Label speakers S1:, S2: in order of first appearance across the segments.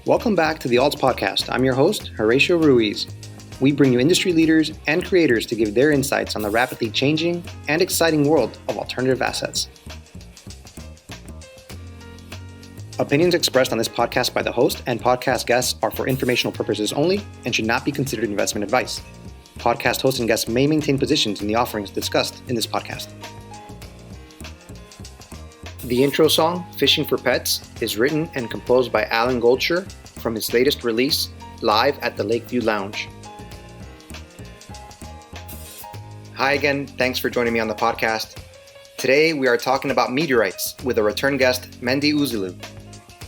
S1: Welcome back to the Alts Podcast. I'm your host, Horacio Ruiz. We bring you industry leaders and creators to give their insights on the rapidly changing and exciting world of alternative assets. Opinions expressed on this podcast by the host and podcast guests are for informational purposes only and should not be considered investment advice. Podcast hosts and guests may maintain positions in the offerings discussed in this podcast. The intro song, Fishing for Pets, is written and composed by Alan Goldshire from his latest release, Live at the Lakeview Lounge. Hi again, thanks for joining me on the podcast. Today we are talking about meteorites with a return guest, Mendy Ouzillou.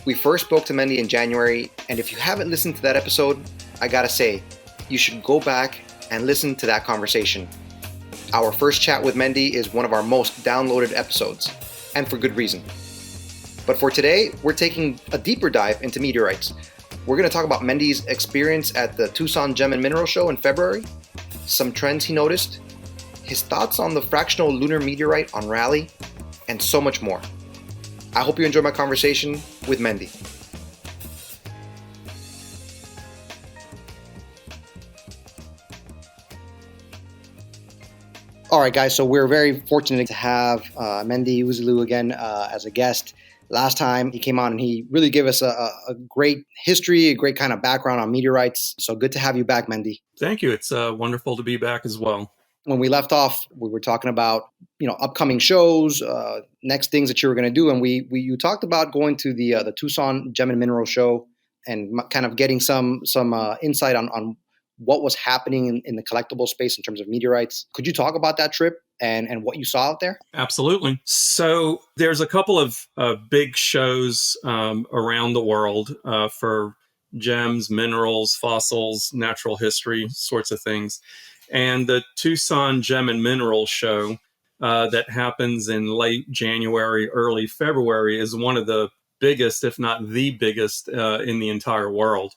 S1: We first spoke to Mendy in January, and if you haven't listened to that episode, I gotta say, you should go back and listen to that conversation. Our first chat with Mendy is one of our most downloaded episodes, and for good reason. But for today, we're taking a deeper dive into meteorites. We're going to talk about Mendy's experience at the Tucson Gem and Mineral Show in February, some trends he noticed, his thoughts on the fractional lunar meteorite on Raleigh, and so much more. I hope you enjoy my conversation with Mendy. All right, guys, so we're very fortunate to have Mendy Ouzillou again as a guest. Last time he came on and he really gave us a great history, a great kind of background on meteorites. So good to have you back, Mendy.
S2: Thank you. It's wonderful to be back as well.
S1: When we left off, we were talking about upcoming shows, next things that you were going to do, and you talked about going to the Tucson Gem and Mineral Show and kind of getting some insight on what was happening in the collectible space in terms of meteorites. Could you talk about that trip and what you saw out there?
S2: Absolutely. So there's a couple of big shows around the world for gems, minerals, fossils, natural history sorts of things. And the Tucson Gem and Mineral Show that happens in late January, early February is one of the biggest, if not the biggest, in the entire world.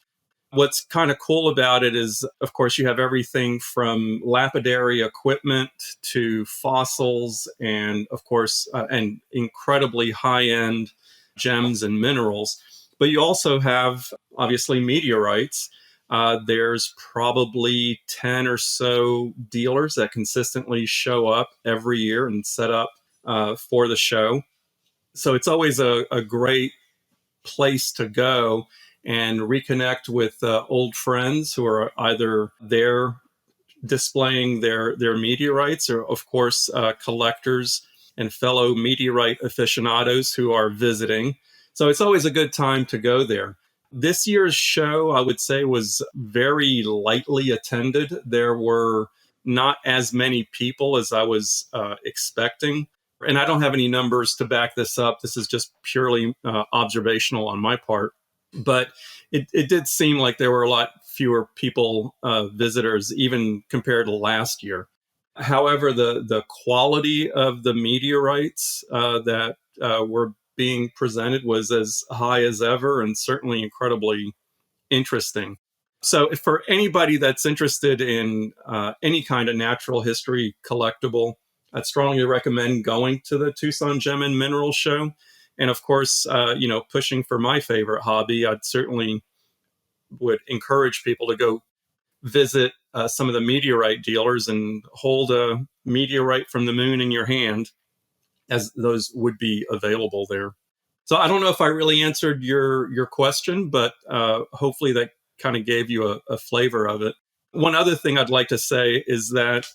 S2: What's kind of cool about it is, of course, you have everything from lapidary equipment to fossils and, of course, and incredibly high-end gems and minerals. But you also have, obviously, meteorites. There's probably 10 or so dealers that consistently show up every year and set up for the show. So it's always a great place to go and reconnect with old friends who are either there displaying their meteorites or, of course, collectors and fellow meteorite aficionados who are visiting. So it's always a good time to go there. This year's show, I would say, was very lightly attended. There were not as many people as I was expecting. And I don't have any numbers to back this up. This is just purely observational on my part. But it did seem like there were a lot fewer people, visitors, even compared to last year. However, the quality of the meteorites that were being presented was as high as ever and certainly incredibly interesting. So for anybody that's interested in any kind of natural history collectible, I'd strongly recommend going to the Tucson Gem and Mineral Show. And of course, pushing for my favorite hobby, I'd certainly would encourage people to go visit some of the meteorite dealers and hold a meteorite from the moon in your hand, as those would be available there. So I don't know if I really answered your question, but hopefully that kind of gave you a flavor of it. One other thing I'd like to say is that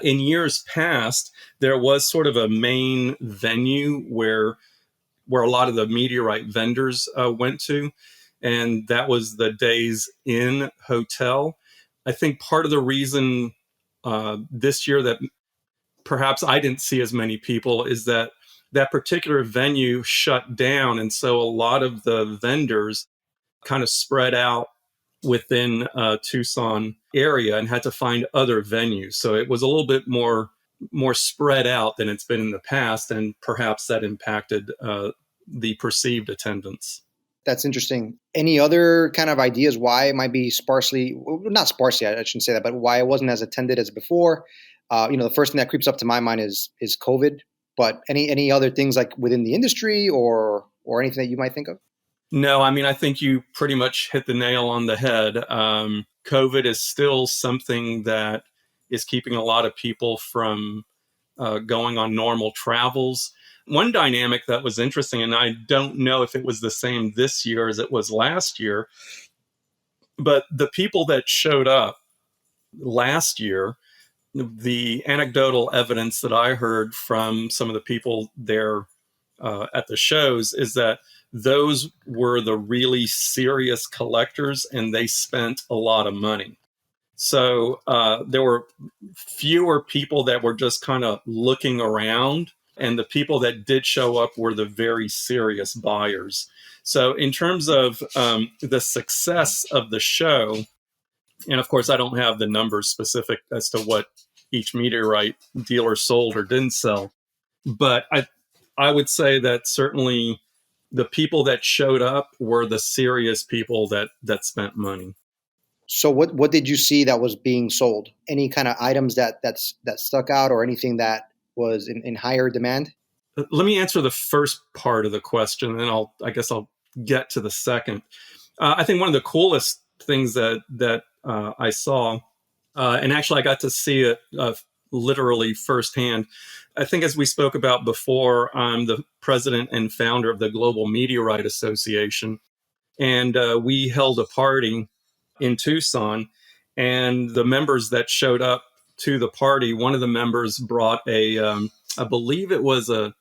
S2: in years past, there was sort of a main venue where a lot of the meteorite vendors went to, and that was the Days Inn Hotel. I think part of the reason this year that perhaps I didn't see as many people is that particular venue shut down, and so a lot of the vendors kind of spread out within Tucson area and had to find other venues. So it was a little bit more spread out than it's been in the past, and perhaps that impacted the perceived attendance.
S1: That's interesting. Any other kind of ideas why it might be not sparsely, I shouldn't say that, but why it wasn't as attended as before? The first thing that creeps up to my mind is COVID, but any other things like within the industry or anything that you might think of?
S2: No, I mean, I think you pretty much hit the nail on the head. COVID is still something that is keeping a lot of people from going on normal travels. One dynamic that was interesting, and I don't know if it was the same this year as it was last year, but the people that showed up last year, the anecdotal evidence that I heard from some of the people there at the shows is that those were the really serious collectors and they spent a lot of money. So there were fewer people that were just kind of looking around, and the people that did show up were the very serious buyers. So in terms of the success of the show, and of course, I don't have the numbers specific as to what each meteorite dealer sold or didn't sell, but I would say that certainly the people that showed up were the serious people that spent money.
S1: So what did you see that was being sold? Any kind of items that stuck out, or anything that was in higher demand?
S2: Let me answer the first part of the question, and then I guess I'll get to the second. I think one of the coolest things that I saw, and actually I got to see it literally firsthand. I think, as we spoke about before, I'm the president and founder of the Global Meteorite Association, and we held a party in Tucson, and the members that showed up to the party, one of the members brought I believe it was a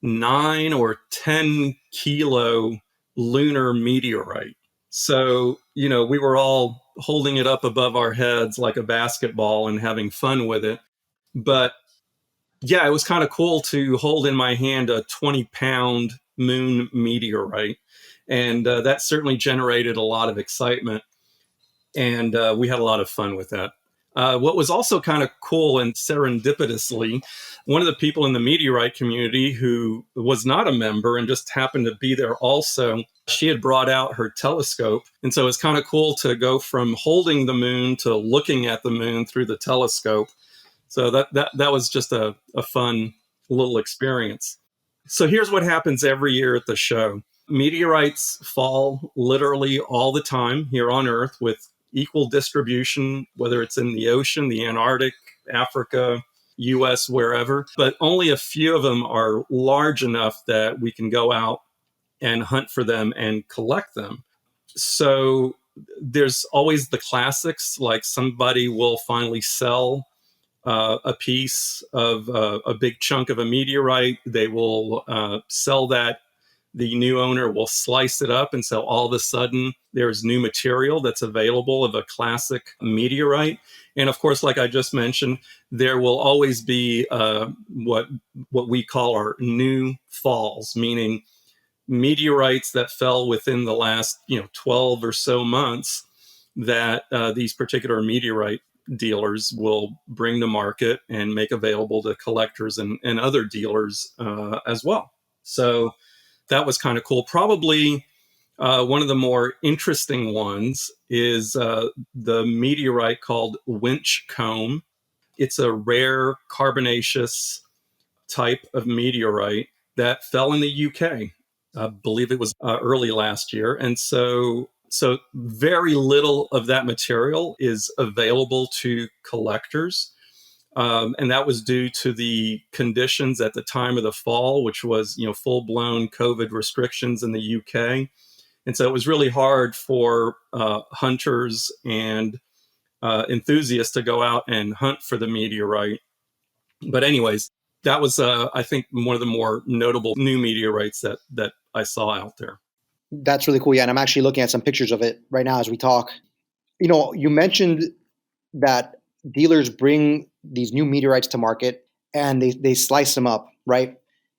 S2: 9 or 10 kilo lunar meteorite. So, we were all holding it up above our heads like a basketball and having fun with it. But yeah, it was kind of cool to hold in my hand a 20-pound moon meteorite. And that certainly generated a lot of excitement. And we had a lot of fun with that. What was also kind of cool, and serendipitously, one of the people in the meteorite community who was not a member and just happened to be there also, she had brought out her telescope. And so it's kind of cool to go from holding the moon to looking at the moon through the telescope. So that was just a fun little experience. So here's what happens every year at the show. Meteorites fall literally all the time here on Earth with equal distribution, whether it's in the ocean, the Antarctic, Africa, US, wherever. But only a few of them are large enough that we can go out and hunt for them and collect them. So there's always the classics, like somebody will finally sell a piece of a big chunk of a meteorite. They will sell that. The new owner will slice it up, and so all of a sudden there's new material that's available of a classic meteorite. And of course, like I just mentioned, there will always be what we call our new falls, meaning meteorites that fell within the last 12 or so months that these particular meteorite dealers will bring to market and make available to collectors and other dealers as well. So that was kind of cool. Probably one of the more interesting ones is the meteorite called Winchcombe. It's a rare carbonaceous type of meteorite that fell in the UK. I believe it was early last year. And so very little of that material is available to collectors. And that was due to the conditions at the time of the fall, which was, full-blown COVID restrictions in the UK. And so it was really hard for hunters and enthusiasts to go out and hunt for the meteorite. But anyways, that was, I think, one of the more notable new meteorites that I saw out there.
S1: That's really cool. Yeah, and I'm actually looking at some pictures of it right now as we talk. You mentioned that dealers bring these new meteorites to market and they slice them up, right?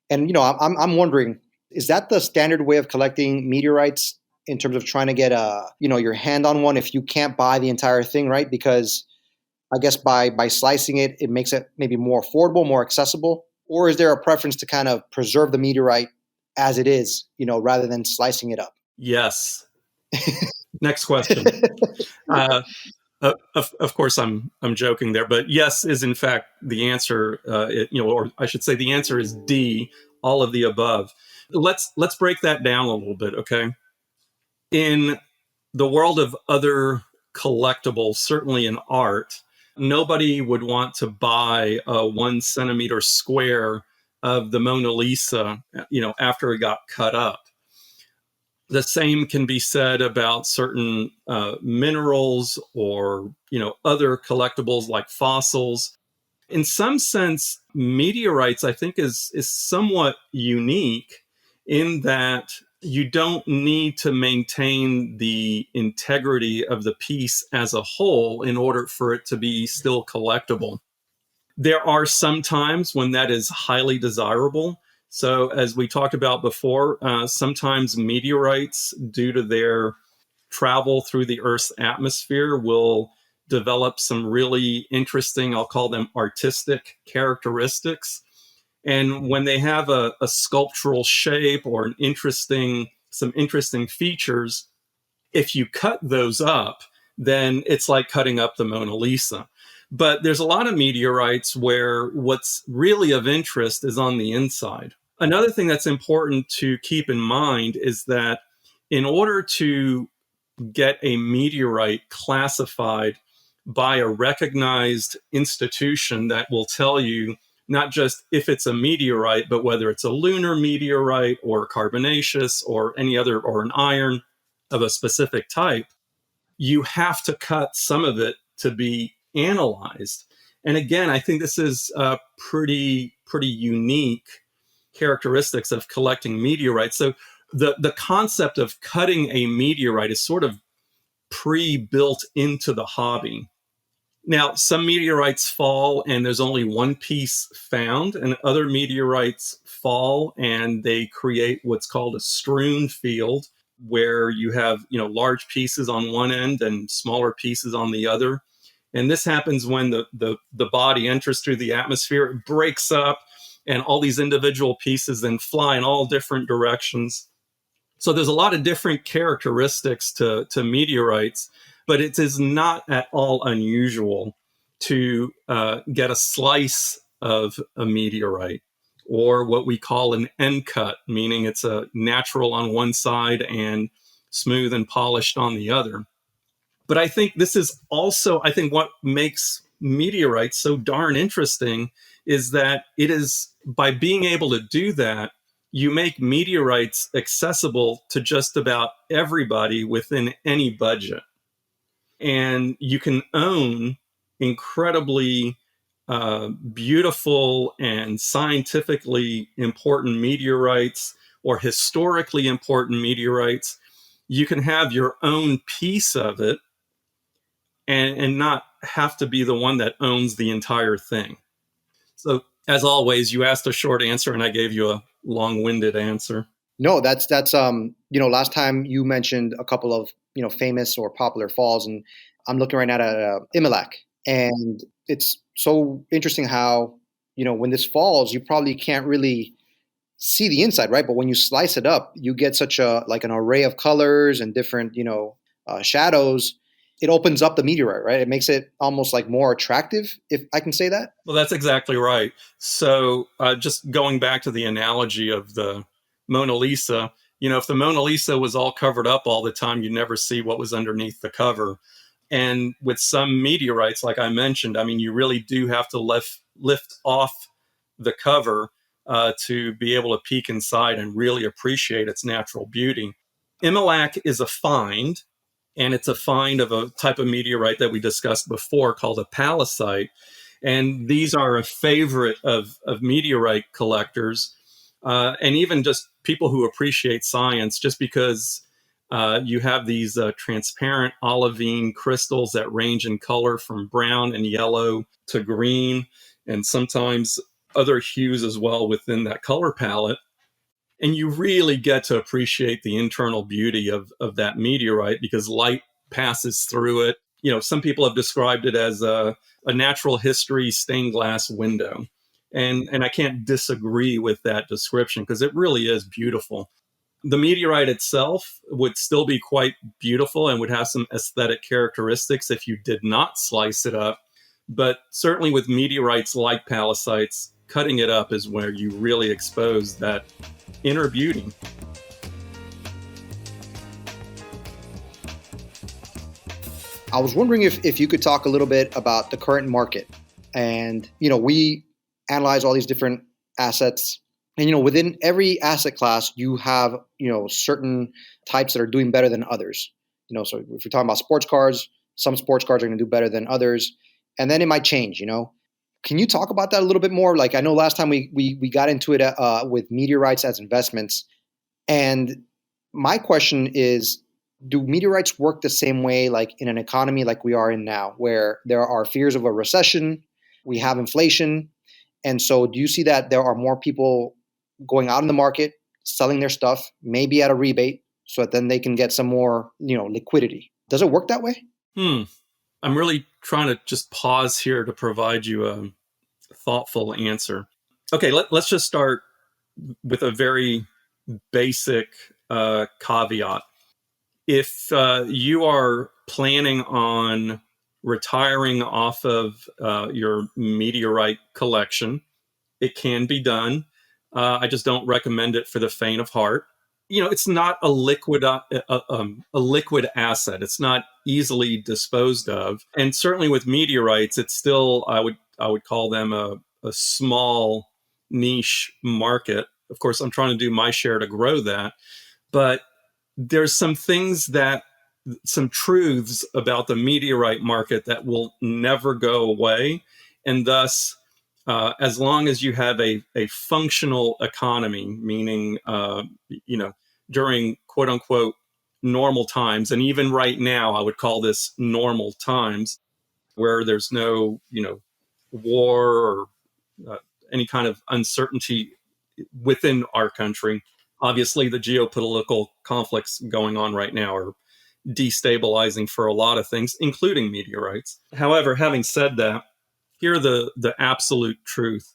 S1: And I'm wondering, is that the standard way of collecting meteorites in terms of trying to get your hand on one if you can't buy the entire thing, right? Because I guess by slicing it, it makes it maybe more affordable, more accessible. Or is there a preference to kind of preserve the meteorite as it is, rather than slicing it up?
S2: Yes. Next question. Of course, I'm joking there, but yes is in fact the answer. Or I should say, the answer is D, all of the above. Let's break that down a little bit, okay? In the world of other collectibles, certainly in art, nobody would want to buy a 1 centimeter square of the Mona Lisa, after it got cut up. The same can be said about certain minerals or, other collectibles like fossils. In some sense, meteorites, I think, is somewhat unique in that you don't need to maintain the integrity of the piece as a whole in order for it to be still collectible. There are some times when that is highly desirable. So, as we talked about before, sometimes meteorites, due to their travel through the Earth's atmosphere, will develop some really interesting, I'll call them artistic characteristics. And when they have a sculptural shape or some interesting features, if you cut those up, then it's like cutting up the Mona Lisa. But there's a lot of meteorites where what's really of interest is on the inside. Another thing that's important to keep in mind is that in order to get a meteorite classified by a recognized institution that will tell you not just if it's a meteorite, but whether it's a lunar meteorite or carbonaceous or any other, or an iron of a specific type, you have to cut some of it to be analyzed. And again, I think this is pretty unique characteristics of collecting meteorites. So the concept of cutting a meteorite is sort of pre-built into the hobby. Now, some meteorites fall and there's only one piece found, and other meteorites fall and they create what's called a strewn field, where you have, large pieces on one end and smaller pieces on the other. And this happens when the body enters through the atmosphere, it breaks up, and all these individual pieces then fly in all different directions. So there's a lot of different characteristics to meteorites, but it is not at all unusual to get a slice of a meteorite, or what we call an end cut, meaning it's a natural on one side and smooth and polished on the other. But I think this is also, what makes meteorites so darn interesting is that it is, by being able to do that, you make meteorites accessible to just about everybody within any budget. And you can own incredibly beautiful and scientifically important meteorites, or historically important meteorites. You can have your own piece of it and not have to be the one that owns the entire thing. So, as always, you asked a short answer and I gave you a long-winded answer.
S1: No, that's last time you mentioned a couple of famous or popular falls, and I'm looking right now at Imelak, and it's so interesting how when this falls, you probably can't really see the inside, right? But when you slice it up, you get such an array of colors and different shadows. It opens up the meteorite, right? It makes it almost like more attractive, if I can say that.
S2: Well, that's exactly right. So just going back to the analogy of the Mona Lisa, if the Mona Lisa was all covered up all the time, you'd never see what was underneath the cover. And with some meteorites, like I mentioned, you really do have to lift off the cover to be able to peek inside and really appreciate its natural beauty. Imelak is a find, and it's a find of a type of meteorite that we discussed before called a palisite. And these are a favorite of meteorite collectors, and even just people who appreciate science, just because you have these transparent olivine crystals that range in color from brown and yellow to green, and sometimes other hues as well within that color palette. And you really get to appreciate the internal beauty of that meteorite because light passes through it. Some people have described it as a natural history stained glass window. And I can't disagree with that description because it really is beautiful. The meteorite itself would still be quite beautiful and would have some aesthetic characteristics if you did not slice it up. But certainly with meteorites like pallasites, cutting it up is where you really expose that inner beauty.
S1: I was wondering if you could talk a little bit about the current market. And, we analyze all these different assets. And, within every asset class, you have, certain types that are doing better than others. So if you're talking about sports cars, some sports cars are going to do better than others. And then it might change, Can you talk about that a little bit more? Like, I know last time we got into it with meteorites as investments. And my question is, do meteorites work the same way, like in an economy like we are in now, where there are fears of a recession, we have inflation, and so do you see that there are more people going out in the market, selling their stuff, maybe at a rebate, so that then they can get some more, liquidity? Does it work that way?
S2: I'm really trying to just pause here to provide you a thoughtful answer. Okay, let's just start with a very basic caveat. If you are planning on retiring off of your meteorite collection, it can be done. I just don't recommend it for the faint of heart. It's not a liquid asset. It's not easily disposed of, and certainly with meteorites, it's still I would call them a small niche market. Of course, I'm trying to do my share to grow that, but there's some truths about the meteorite market that will never go away. And thus, as long as you have a functional economy, meaning, during quote unquote normal times, and even right now, I would call this normal times, where there's no, war or any kind of uncertainty within our country. Obviously, the geopolitical conflicts going on right now are destabilizing for a lot of things, including meteorites. However, having said that, here the absolute truth.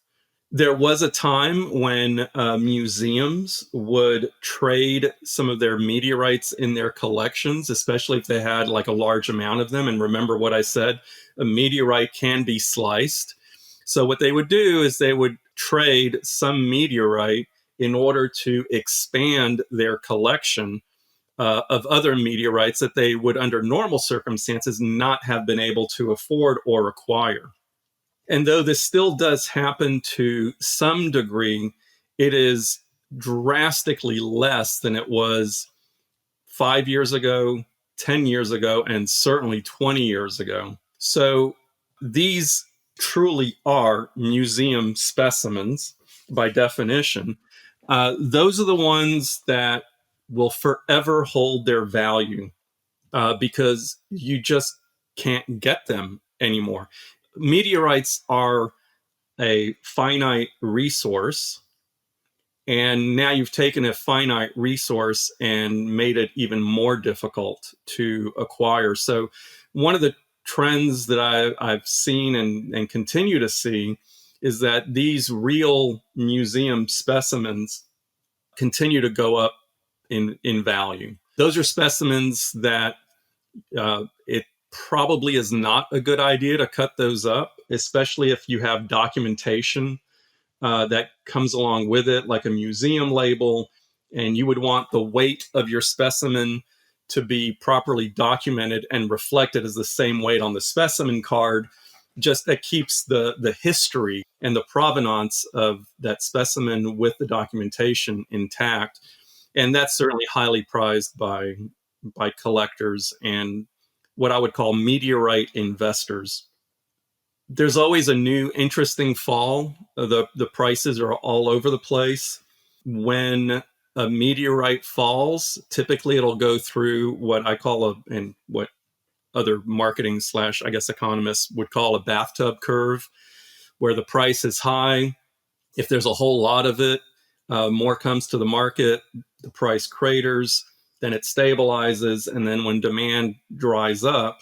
S2: There was a time when museums would trade some of their meteorites in their collections, especially if they had like a large amount of them. And remember what I said, a meteorite can be sliced. So what they would do is they would trade some meteorite in order to expand their collection of other meteorites that they would, under normal circumstances, not have been able to afford or acquire. And though this still does happen to some degree, it is drastically less than it was 5 years ago, 10 years ago, and certainly 20 years ago. So these truly are museum specimens by definition. Those are the ones that will forever hold their value because you just can't get them anymore. Meteorites are a finite resource, and now you've taken a finite resource and made it even more difficult to acquire. So one of the trends that I've seen and continue to see is that these real museum specimens continue to go up in value. Those are specimens that it probably is not a good idea to cut those up, especially if you have documentation that comes along with it, like a museum label, and you would want the weight of your specimen to be properly documented and reflected as the same weight on the specimen card. Just that keeps the history and the provenance of that specimen with the documentation intact. And that's certainly highly prized by collectors and what I would call meteorite investors. There's always a new interesting fall. The prices are all over the place. When a meteorite falls, typically it'll go through what I call and what other marketing / I guess economists would call a bathtub curve, where the price is high. If there's a whole lot of it, more comes to the market, the price craters, then it stabilizes, and then when demand dries up,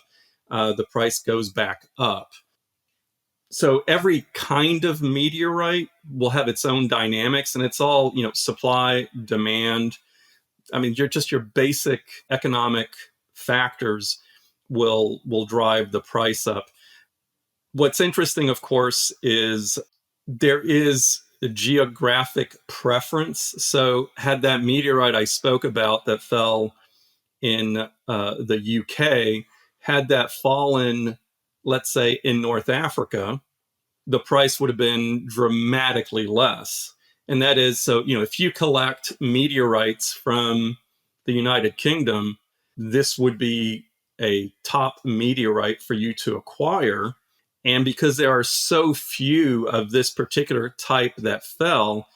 S2: the price goes back up. So every kind of meteorite will have its own dynamics, and it's all, supply, demand. I mean, your basic economic factors will drive the price up. What's interesting, of course, is there is a geographic preference. So had that meteorite I spoke about that fell in the UK had that fallen, let's say, in North Africa, the price would have been dramatically less. And that is, so, if you collect meteorites from the United Kingdom, this would be a top meteorite for you to acquire. And because there are so few of this particular type that fell,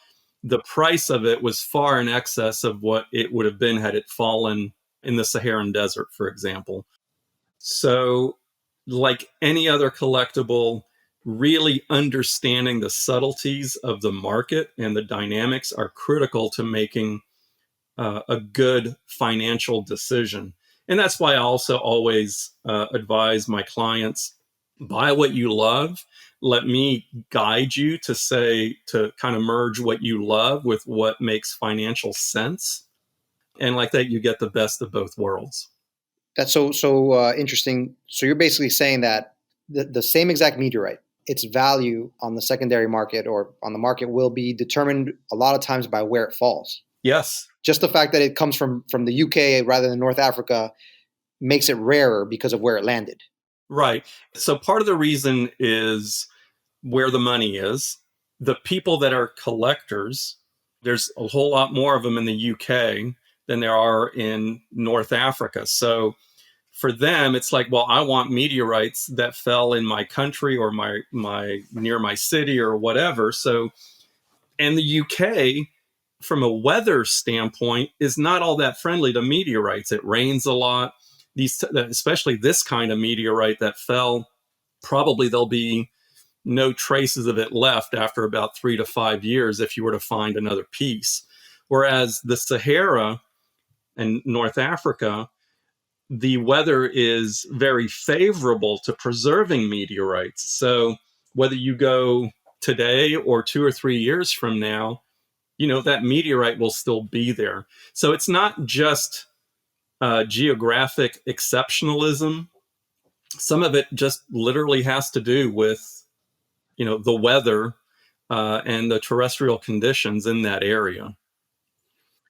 S2: the price of it was far in excess of what it would have been had it fallen in the Saharan desert, for example. So, like any other collectible, really understanding the subtleties of the market and the dynamics are critical to making a good financial decision. And that's why I also always advise my clients, buy what you love. Let me guide you to kind of merge what you love with what makes financial sense. And like that, you get the best of both worlds.
S1: That's so interesting. So you're basically saying that the same exact meteorite, its value on the secondary market or on the market will be determined a lot of times by where it falls.
S2: Yes.
S1: Just the fact that it comes from the UK rather than North Africa makes it rarer because of where it landed.
S2: Right. So part of the reason is where the money is. The people that are collectors, there's a whole lot more of them in the UK than there are in North Africa. So for them, it's like, well, I want meteorites that fell in my country or my near my city or whatever. So, and the UK, from a weather standpoint, is not all that friendly to meteorites. It rains a lot. Especially this kind of meteorite that fell, probably there'll be no traces of it left after about 3 to 5 years if you were to find another piece. Whereas the Sahara and North Africa, the weather is very favorable to preserving meteorites. So whether you go today or 2 or 3 years from now, that meteorite will still be there. So it's not just geographic exceptionalism. Some of it just literally has to do with, the weather and the terrestrial conditions in that area.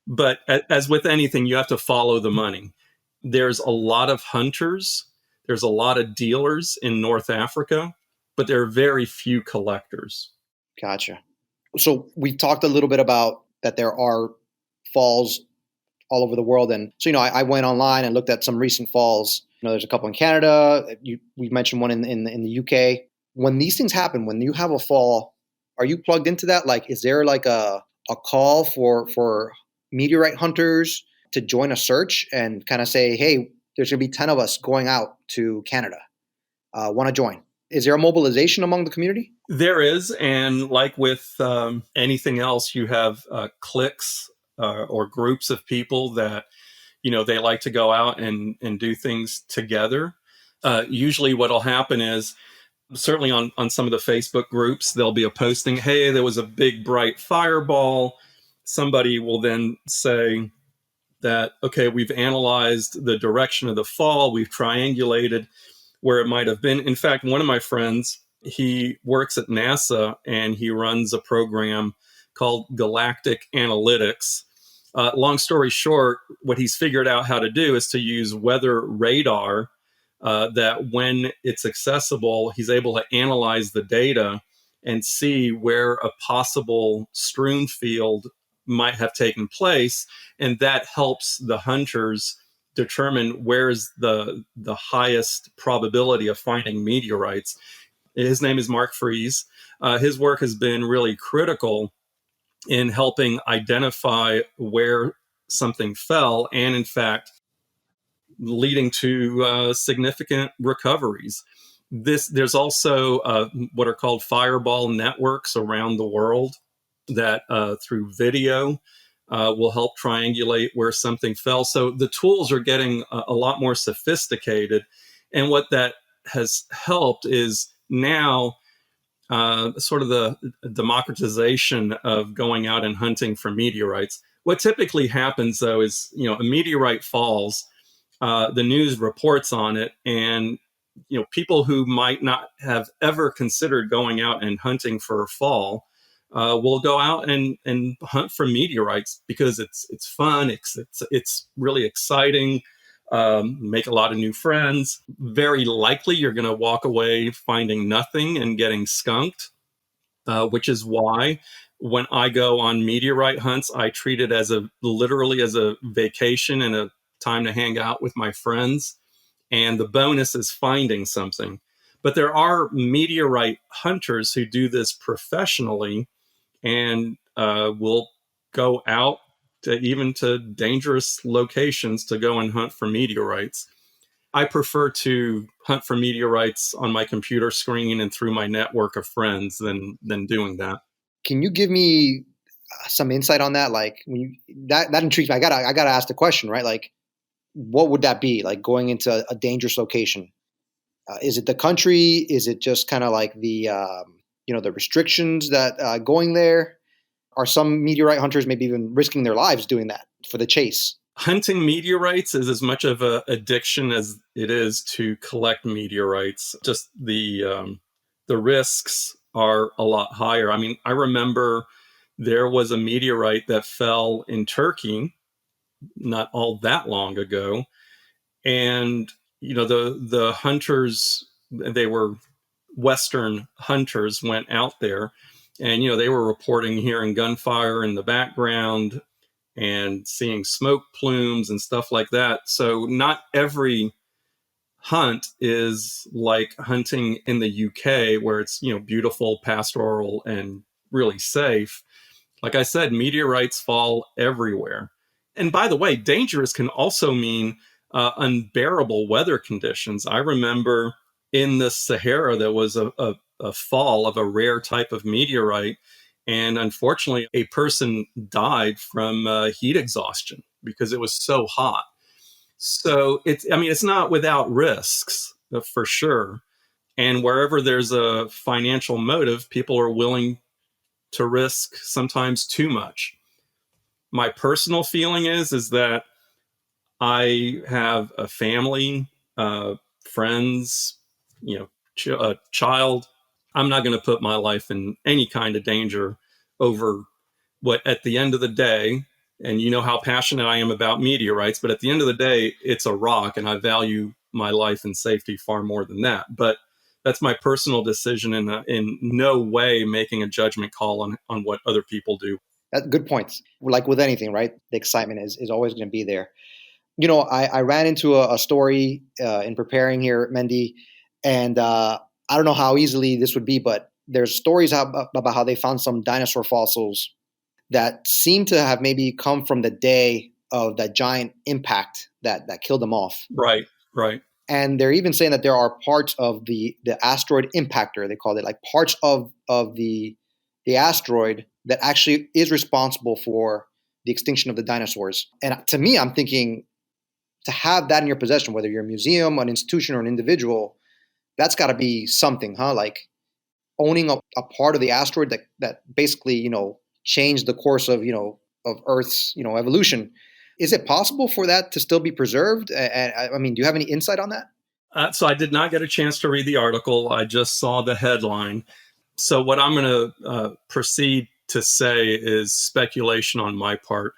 S2: But as with anything, you have to follow the money. There's a lot of hunters. There's a lot of dealers in North Africa, but there are very few collectors.
S1: Gotcha. So we talked a little bit about that there are falls all over the world. And so, I went online and looked at some recent falls. There's a couple in Canada. We mentioned one in the UK. When these things happen, when you have a fall, are you plugged into that? Like, is there like a call for meteorite hunters to join a search and kind of say, hey, there's going to be 10 of us going out to Canada. Want to join? Is there a mobilization among the community?
S2: There is. And like with anything else, you have cliques or groups of people that, they like to go out and do things together. Usually what will happen is, certainly on some of the Facebook groups, there'll be a posting, hey, there was a big bright fireball. Somebody will then say that, okay, we've analyzed the direction of the fall. We've triangulated where it might have been. In fact, one of my friends, he works at NASA and he runs a program called Galactic Analytics. Long story short, what he's figured out how to do is to use weather radar that when it's accessible, he's able to analyze the data and see where a possible strewn field might have taken place. And that helps the hunters determine where's the highest probability of finding meteorites. His name is Mark Fries. His work has been really critical in helping identify where something fell and, in fact, leading to significant recoveries. There's also what are called fireball networks around the world that through video will help triangulate where something fell. So the tools are getting a lot more sophisticated. And what that has helped is now sort of the democratization of going out and hunting for meteorites. What typically happens, though, is, a meteorite falls, the news reports on it, and people who might not have ever considered going out and hunting for a fall will go out and hunt for meteorites because it's fun, it's really exciting. make a lot of new friends. Very likely you're going to walk away finding nothing and getting skunked, which is why when I go on meteorite hunts, I treat it as literally as a vacation and a time to hang out with my friends. And the bonus is finding something. But there are meteorite hunters who do this professionally and will go out even to dangerous locations to go and hunt for meteorites. I prefer to hunt for meteorites on my computer screen and through my network of friends than doing that.
S1: Can you give me some insight on that? Like that intrigues me. I gotta ask the question, right? Like, what would that be like going into a dangerous location? Is it the country? Is it just kind of like the the restrictions that going there? Are some meteorite hunters maybe even risking their lives doing that for the chase?
S2: Hunting meteorites is as much of an addiction as it is to collect meteorites. Just the risks are a lot higher. I mean, I remember there was a meteorite that fell in Turkey not all that long ago, and the hunters, they were Western hunters, went out there, and they were reporting hearing gunfire in the background and seeing smoke plumes and stuff like that. So not every hunt is like hunting in the UK where it's, beautiful, pastoral, and really safe. Like I said, meteorites fall everywhere. And by the way, dangerous can also mean unbearable weather conditions. I remember in the Sahara, there was a fall of a rare type of meteorite. And unfortunately, a person died from heat exhaustion because it was so hot. So it's not without risks, for sure. And wherever there's a financial motive, people are willing to risk sometimes too much. My personal feeling is that I have a family, friends, a child. I'm not going to put my life in any kind of danger over what, at the end of the day, and you know how passionate I am about meteorites, but at the end of the day, it's a rock, and I value my life and safety far more than that. But that's my personal decision, and in no way making a judgment call on what other people do.
S1: Good points. Like with anything, right? The excitement is always going to be there. I ran into a story in preparing here, Mendy, and I don't know how easily this would be, but there's stories about how they found some dinosaur fossils that seem to have maybe come from the day of that giant impact that killed them off.
S2: Right.
S1: And they're even saying that there are parts of the asteroid impactor, they called it, like parts of the asteroid that actually is responsible for the extinction of the dinosaurs. And to me, I'm thinking, to have that in your possession, whether you're a museum, an institution, or an individual, that's got to be something, huh? Like owning a part of the asteroid that basically, changed the course of, of Earth's, evolution. Is it possible for that to still be preserved? I mean, do you have any insight on that?
S2: So I did not get a chance to read the article. I just saw the headline. So what I'm going to proceed to say is speculation on my part.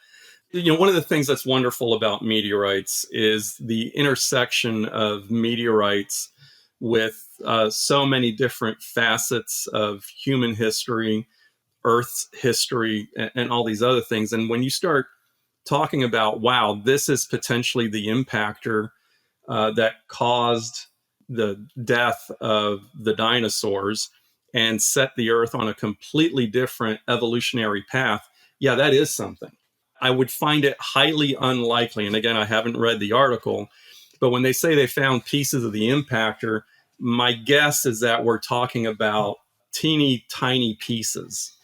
S2: One of the things that's wonderful about meteorites is the intersection of meteorites with so many different facets of human history, Earth's history, and all these other things. And when you start talking about, wow, this is potentially the impactor that caused the death of the dinosaurs and set the Earth on a completely different evolutionary path, yeah, that is something. I would find it highly unlikely, and again, I haven't read the article, but when they say they found pieces of the impactor, my guess is that we're talking about teeny tiny pieces.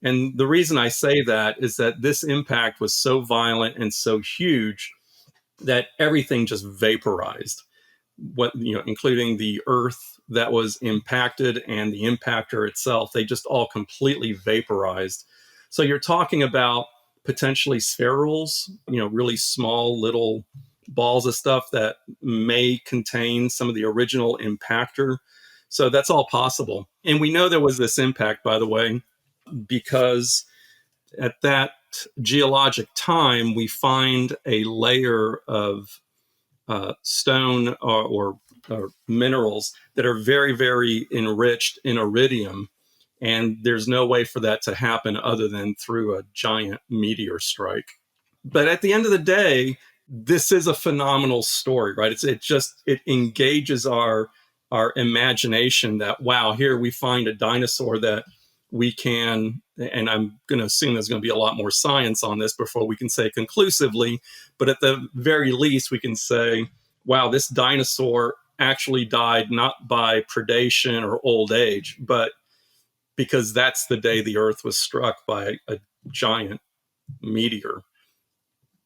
S2: And the reason I say that is that this impact was so violent and so huge that everything just vaporized, including the Earth that was impacted and the impactor itself. They just all completely vaporized. So you're talking about potentially spherules, really small little balls of stuff that may contain some of the original impactor. So that's all possible. And we know there was this impact, by the way, because at that geologic time, we find a layer of stone or minerals that are very, very enriched in iridium. And there's no way for that to happen other than through a giant meteor strike. But at the end of the day, this is a phenomenal story, right? It engages our imagination that, wow, here we find a dinosaur that we can, and I'm going to assume there's going to be a lot more science on this before we can say conclusively, but at the very least, we can say, wow, this dinosaur actually died not by predation or old age, but because that's the day the Earth was struck by a giant meteor.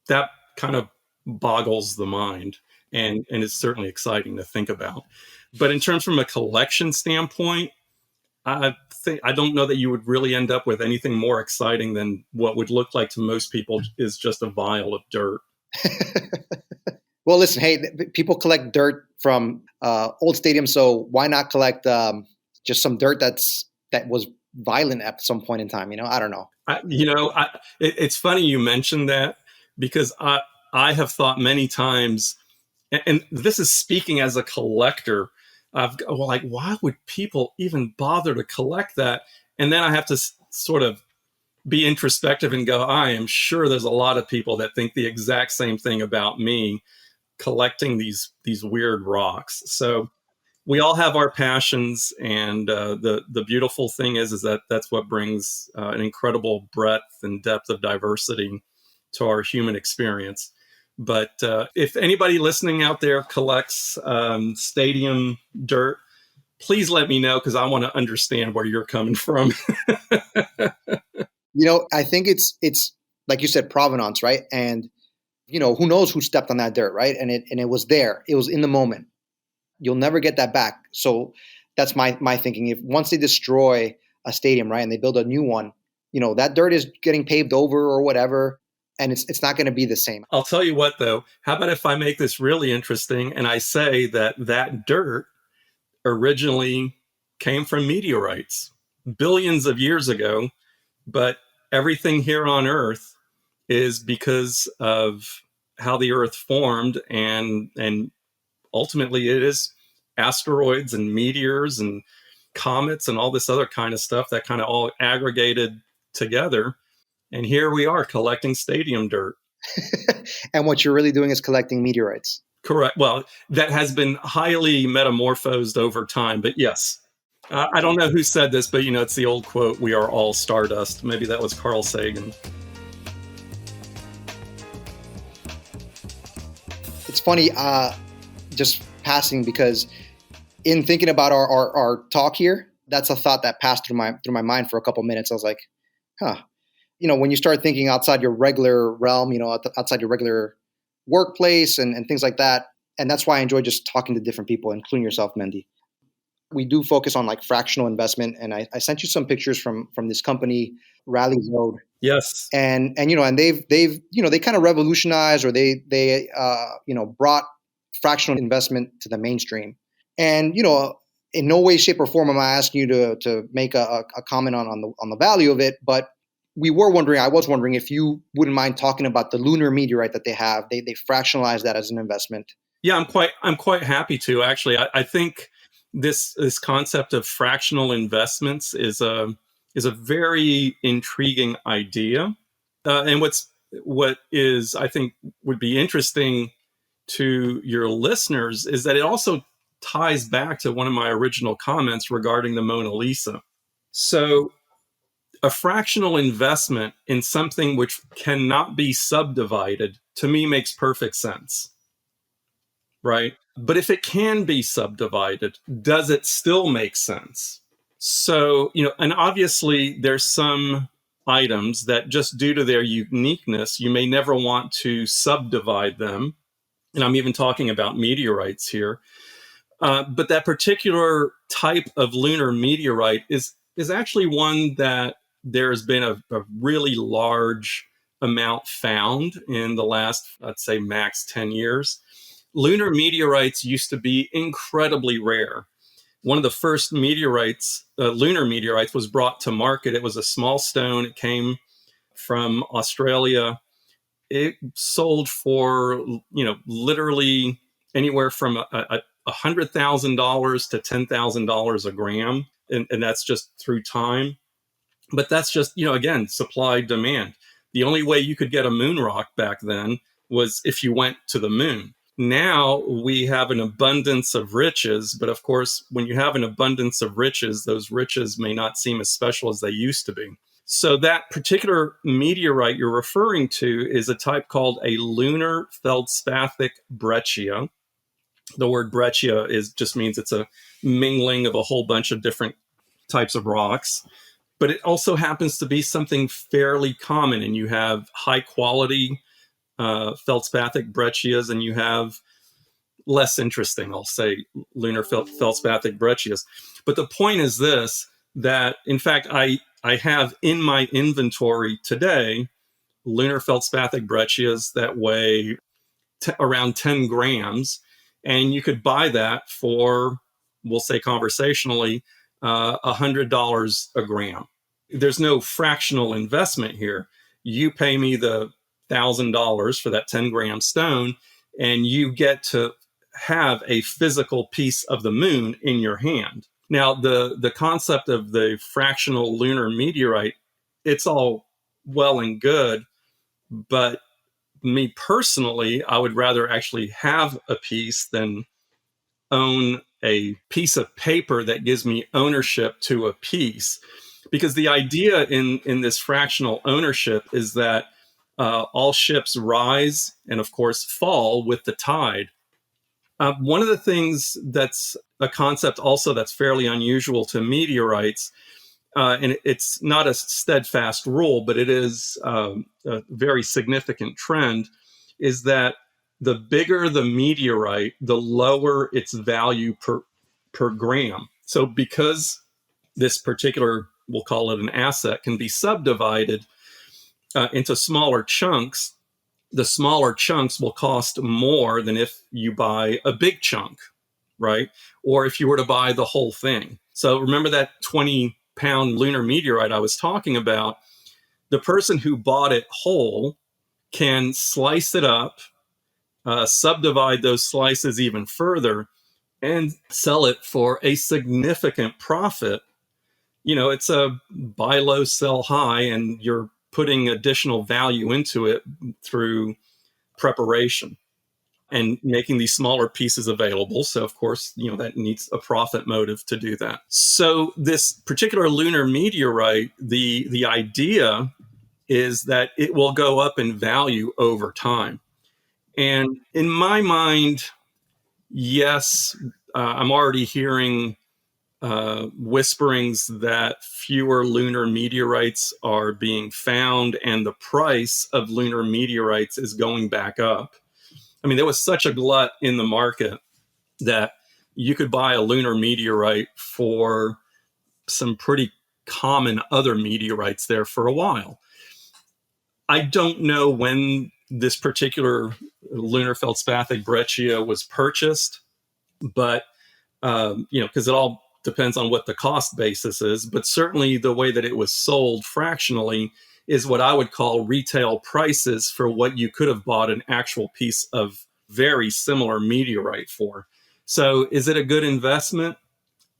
S2: That kind of boggles the mind and is certainly exciting to think about. But in terms from a collection standpoint, I don't know that you would really end up with anything more exciting than what would look like to most people is just a vial of dirt.
S1: Well, listen, hey, people collect dirt from old stadiums, so why not collect just some dirt that was violent at some point in time? I don't know.
S2: It's funny you mentioned that, because I have thought many times, and this is speaking as a collector, why would people even bother to collect that? And then I have to sort of be introspective and go, I am sure there's a lot of people that think the exact same thing about me collecting these weird rocks. So we all have our passions, and the beautiful thing is that that's what brings an incredible breadth and depth of diversity to our human experience. But if anybody listening out there collects stadium dirt, please let me know, because I want to understand where you're coming from.
S1: I think it's like you said, provenance, right? And who knows who stepped on that dirt, right? And it was there. It was in the moment. You'll never get that back. So that's my thinking. If once they destroy a stadium, right, and they build a new one, that dirt is getting paved over or whatever, and it's not going to be the same.
S2: I'll tell you what, though. How about if I make this really interesting and I say that dirt originally came from meteorites billions of years ago, but everything here on Earth is because of how the Earth formed, and ultimately it is asteroids and meteors and comets and all this other kind of stuff that kind of all aggregated together. And here we are collecting stadium dirt.
S1: And what you're really doing is collecting meteorites.
S2: Correct. Well, that has been highly metamorphosed over time, but yes. I don't know who said this, but it's the old quote, "We are all stardust." Maybe that was Carl Sagan.
S1: It's funny, just passing, because in thinking about our talk here, that's a thought that passed through my mind for a couple minutes. I was like, when you start thinking outside your regular realm, outside your regular workplace and things like that. And that's why I enjoy just talking to different people, including yourself, Mendy. We do focus on like fractional investment. And I sent you some pictures from this company, Rally Road.
S2: Yes.
S1: And they've they kind of revolutionized, or they brought fractional investment to the mainstream. And, in no way, shape, or form am I asking you to make a comment on the value of it, but I was wondering if you wouldn't mind talking about the Lunar Meteorite that they have. They fractionalize that as an investment.
S2: Yeah, I'm quite happy to, actually. I think this concept of fractional investments is a very intriguing idea. And what is, I think, would be interesting to your listeners is that it also ties back to one of my original comments regarding the Mona Lisa. So a fractional investment in something which cannot be subdivided, to me, makes perfect sense, right? But if it can be subdivided, does it still make sense? So, and obviously there's some items that, just due to their uniqueness, you may never want to subdivide them. And I'm even talking about meteorites here. But that particular type of lunar meteorite is actually one that there's been a really large amount found in the last, let's say, max 10 years. Lunar meteorites used to be incredibly rare. One of the first lunar meteorites, was brought to market. It was a small stone. It came from Australia. It sold for, literally anywhere from $100,000 to $10,000 a gram. And that's just through time. But that's just, again, supply demand. The only way you could get a moon rock back then was if you went to the moon. Now we have an abundance of riches, but of course, when you have an abundance of riches, those riches may not seem as special as they used to be. So that particular meteorite you're referring to is a type called a lunar feldspathic breccia. The word breccia just means it's a mingling of a whole bunch of different types of rocks. But it also happens to be something fairly common, and you have high quality feldspathic breccias, and you have less interesting, I'll say, lunar feldspathic breccias. But the point is this, that in fact, I have in my inventory today lunar feldspathic breccias that weigh around 10 grams, and you could buy that for, we'll say conversationally, $100 a gram. There's no fractional investment here. You pay me the $1,000 for that 10-gram stone, and you get to have a physical piece of the moon in your hand. Now, the concept of the fractional lunar meteorite, it's all well and good, but me personally, I would rather actually have a piece than own a piece of paper that gives me ownership to a piece. Because the idea in this fractional ownership is that all ships rise and, of course, fall with the tide. One of the things that's a concept also that's fairly unusual to meteorites, and it's not a steadfast rule, but it is a very significant trend, is that the bigger the meteorite, the lower its value per gram. So because this particular, we'll call it an asset, can be subdivided into smaller chunks, the smaller chunks will cost more than if you buy a big chunk, right? Or if you were to buy the whole thing. So remember that 20-pound lunar meteorite I was talking about? The person who bought it whole can slice it up, subdivide those slices even further, and sell it for a significant profit. It's a buy low, sell high, and you're putting additional value into it through preparation and making these smaller pieces available. So, of course, that needs a profit motive to do that. So this particular lunar meteorite, the idea is that it will go up in value over time. And in my mind, yes, I'm already hearing whisperings that fewer lunar meteorites are being found and the price of lunar meteorites is going back up. I mean, there was such a glut in the market that you could buy a lunar meteorite for some pretty common other meteorites there for a while. I don't know when this particular lunar feldspathic breccia was purchased, but because it all depends on what the cost basis is, but certainly the way that it was sold fractionally is what I would call retail prices for what you could have bought an actual piece of very similar meteorite for. So is it a good investment?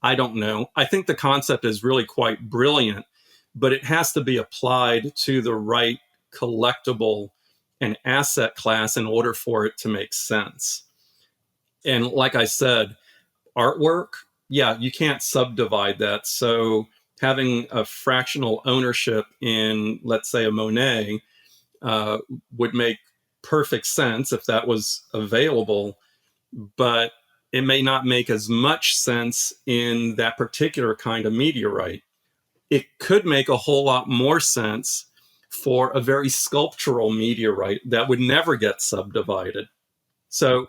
S2: I don't know. I think the concept is really quite brilliant, but it has to be applied to the right collectible and asset class in order for it to make sense. And like I said, artwork, yeah, you can't subdivide that. So having a fractional ownership in, let's say, a Monet would make perfect sense if that was available, but it may not make as much sense in that particular kind of meteorite. It could make a whole lot more sense for a very sculptural meteorite that would never get subdivided. So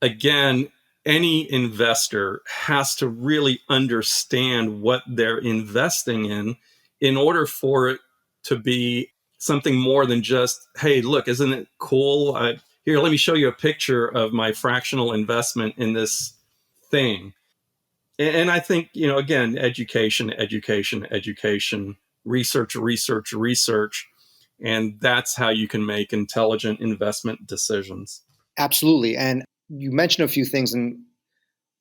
S2: again, any investor has to really understand what they're investing in order for it to be something more than just, hey, look, isn't it cool? Here, let me show you a picture of my fractional investment in this thing. And I think, again, education, research. And that's how you can make intelligent investment decisions.
S1: Absolutely. And you mentioned a few things, and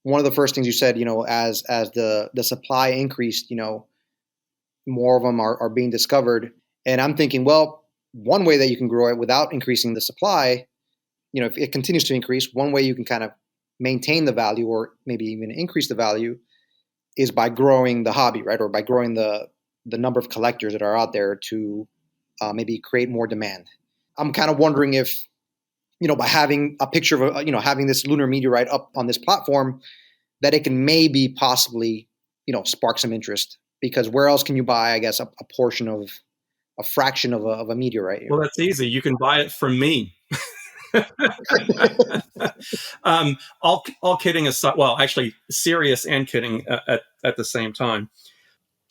S1: one of the first things you said, as the supply increased, more of them are being discovered. And I'm thinking, well, one way that you can grow it without increasing the supply, if it continues to increase, one way you can kind of maintain the value or maybe even increase the value is by growing the hobby, right? Or by growing the number of collectors that are out there to maybe create more demand. I'm kind of wondering if, by having a picture of, having this lunar meteorite up on this platform, that it can maybe possibly, spark some interest, because where else can you buy, I guess, a portion of a fraction of a meteorite?
S2: Well, that's easy. You can buy it from me. All kidding aside, well, actually, serious and kidding at the same time.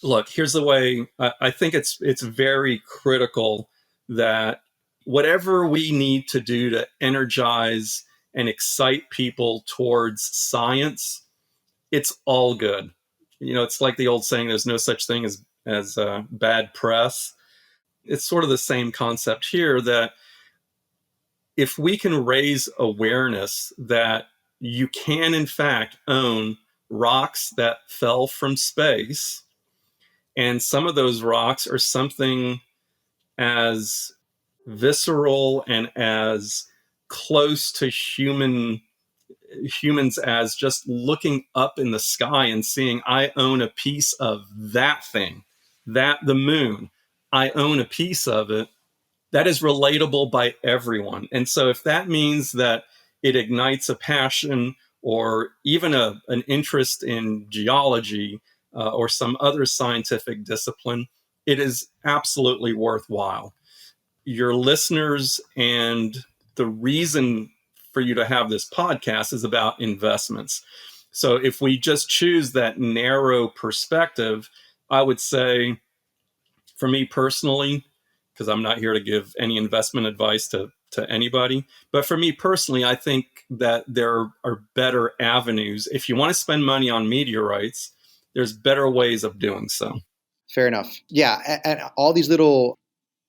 S2: Look, here's the way. I think it's very critical that whatever we need to do to energize and excite people towards science, it's all good. It's like the old saying: "There's no such thing as bad press." It's sort of the same concept here, that if we can raise awareness that you can, in fact, own rocks that fell from space, and some of those rocks are something as visceral and as close to humans as just looking up in the sky and seeing, I own a piece of that thing, the moon, I own a piece of it. That is relatable by everyone. And so if that means that it ignites a passion or even an interest in geology or some other scientific discipline, it is absolutely worthwhile. Your listeners, and the reason for you to have this podcast is about investments. So if we just choose that narrow perspective, I would say, for me personally, because I'm not here to give any investment advice to anybody, but for me personally, I think that there are better avenues. If you want to spend money on meteorites, there's better ways of doing so.
S1: Fair enough. Yeah, and all these little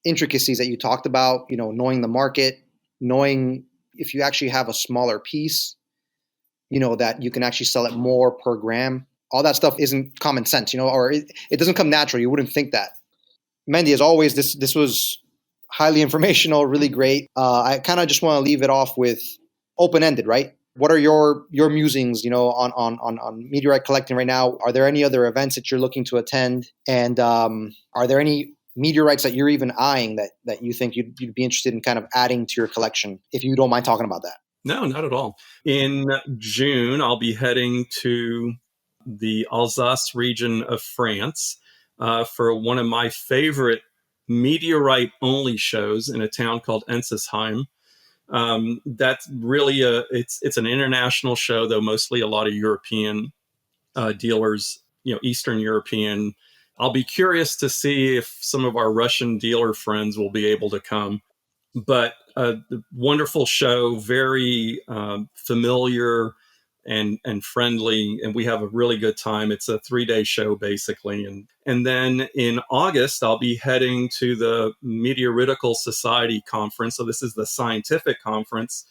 S1: intricacies that you talked about, knowing the market, knowing if you actually have a smaller piece, that you can actually sell it more per gram. All that stuff isn't common sense, or it doesn't come natural. You wouldn't think that. Mendy, as always, this was highly informational, really great. I kind of just want to leave it off with open-ended, right? What are your musings, on meteorite collecting right now? Are there any other events that you're looking to attend? And are there any meteorites that you're even eyeing that you think you'd be interested in kind of adding to your collection, if you don't mind talking about that?
S2: No, not at all. In June, I'll be heading to the Alsace region of France for one of my favorite meteorite-only shows in a town called Ensisheim. That's really it's an international show, though mostly a lot of European dealers, Eastern European. I'll be curious to see if some of our Russian dealer friends will be able to come. But a wonderful show, very familiar and friendly, and we have a really good time. It's a 3-day show, basically. And then in August, I'll be heading to the Meteoritical Society conference. So this is the scientific conference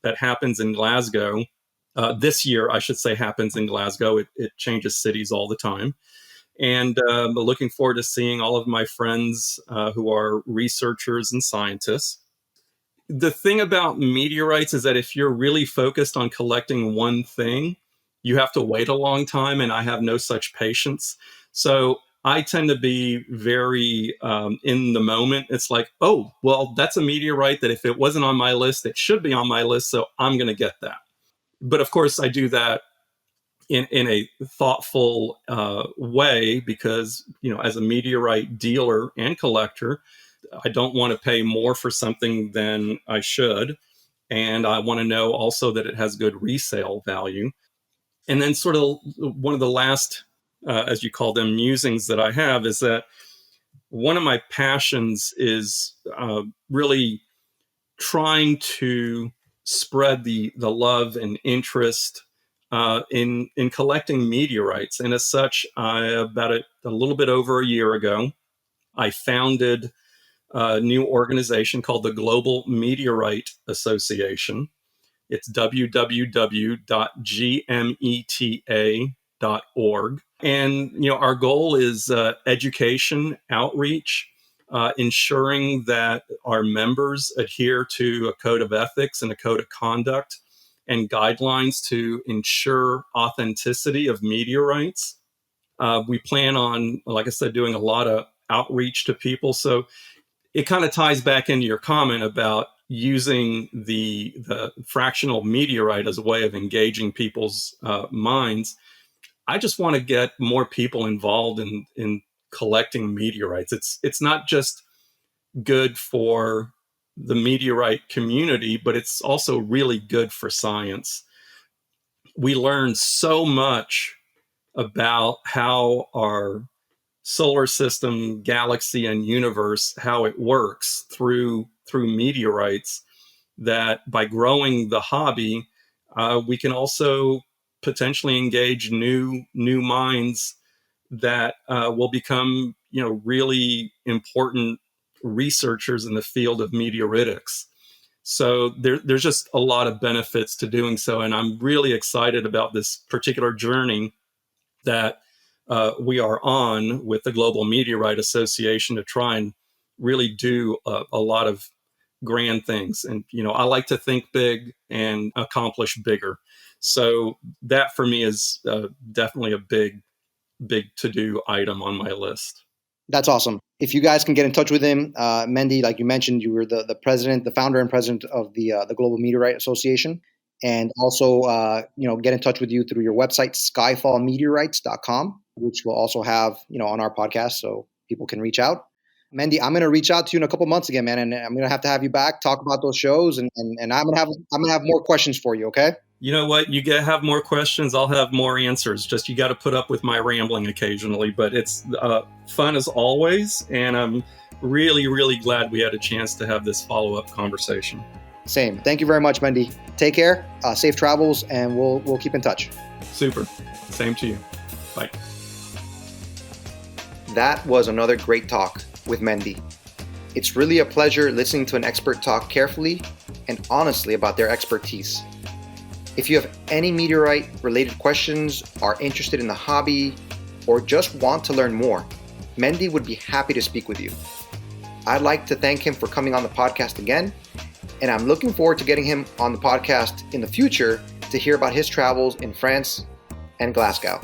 S2: that happens in Glasgow. This year, I should say, happens in Glasgow. It changes cities all the time. And looking forward to seeing all of my friends who are researchers and scientists. The thing about meteorites is that if you're really focused on collecting one thing, you have to wait a long time, and I have no such patience. So I tend to be very in the moment. It's like, oh, well, that's a meteorite that if it wasn't on my list, it should be on my list, so I'm going to get that. But of course, I do that in a thoughtful way because, as a meteorite dealer and collector, I don't want to pay more for something than I should. And I want to know also that it has good resale value. And then sort of one of the last, as you call them, musings that I have is that one of my passions is really trying to spread the love and interest in collecting meteorites. And as such, about a little bit over a year ago, I founded a new organization called the Global Meteorite Association. It's www.gmeta.org. And, our goal is education, outreach, ensuring that our members adhere to a code of ethics and a code of conduct and guidelines to ensure authenticity of meteorites. We plan on, like I said, doing a lot of outreach to people. So it kind of ties back into your comment about using the fractional meteorite as a way of engaging people's minds. I just want to get more people involved in collecting meteorites. It's not just good for the meteorite community, but it's also really good for science. We learn so much about how our solar system, galaxy, and universe, how it works through meteorites, that by growing the hobby, we can also potentially engage new minds that will become, really important researchers in the field of meteoritics. So there's just a lot of benefits to doing so. And I'm really excited about this particular journey that we are on with the Global Meteorite Association to try and really do a lot of grand things. And, I like to think big and accomplish bigger. So that for me is definitely a big to-do item on my list.
S1: That's awesome. If you guys can get in touch with him, Mendy, like you mentioned, you were the president, the founder and president of the Global Meteorite Association. And also, get in touch with you through your website, skyfallmeteorites.com, which we'll also have, on our podcast so people can reach out. Mendy, I'm going to reach out to you in a couple months again, man, and I'm going to have you back, talk about those shows, and I'm going to have more questions for you, okay?
S2: You know what? You have more questions, I'll have more answers. Just you got to put up with my rambling occasionally, but it's fun as always, and I'm really, really glad we had a chance to have this follow-up conversation.
S1: Same. Thank you very much, Mendy. Take care, safe travels, and we'll keep in touch.
S2: Super. Same to you. Bye.
S1: That was another great talk with Mendy. It's really a pleasure listening to an expert talk carefully and honestly about their expertise. If you have any meteorite-related questions, are interested in the hobby, or just want to learn more, Mendy would be happy to speak with you. I'd like to thank him for coming on the podcast again, and I'm looking forward to getting him on the podcast in the future to hear about his travels in France and Glasgow.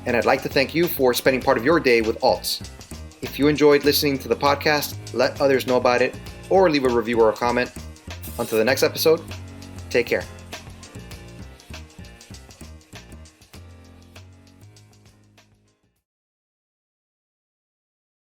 S1: And I'd like to thank you for spending part of your day with ALTS. If you enjoyed listening to the podcast, let others know about it or leave a review or a comment. Until the next episode, take care.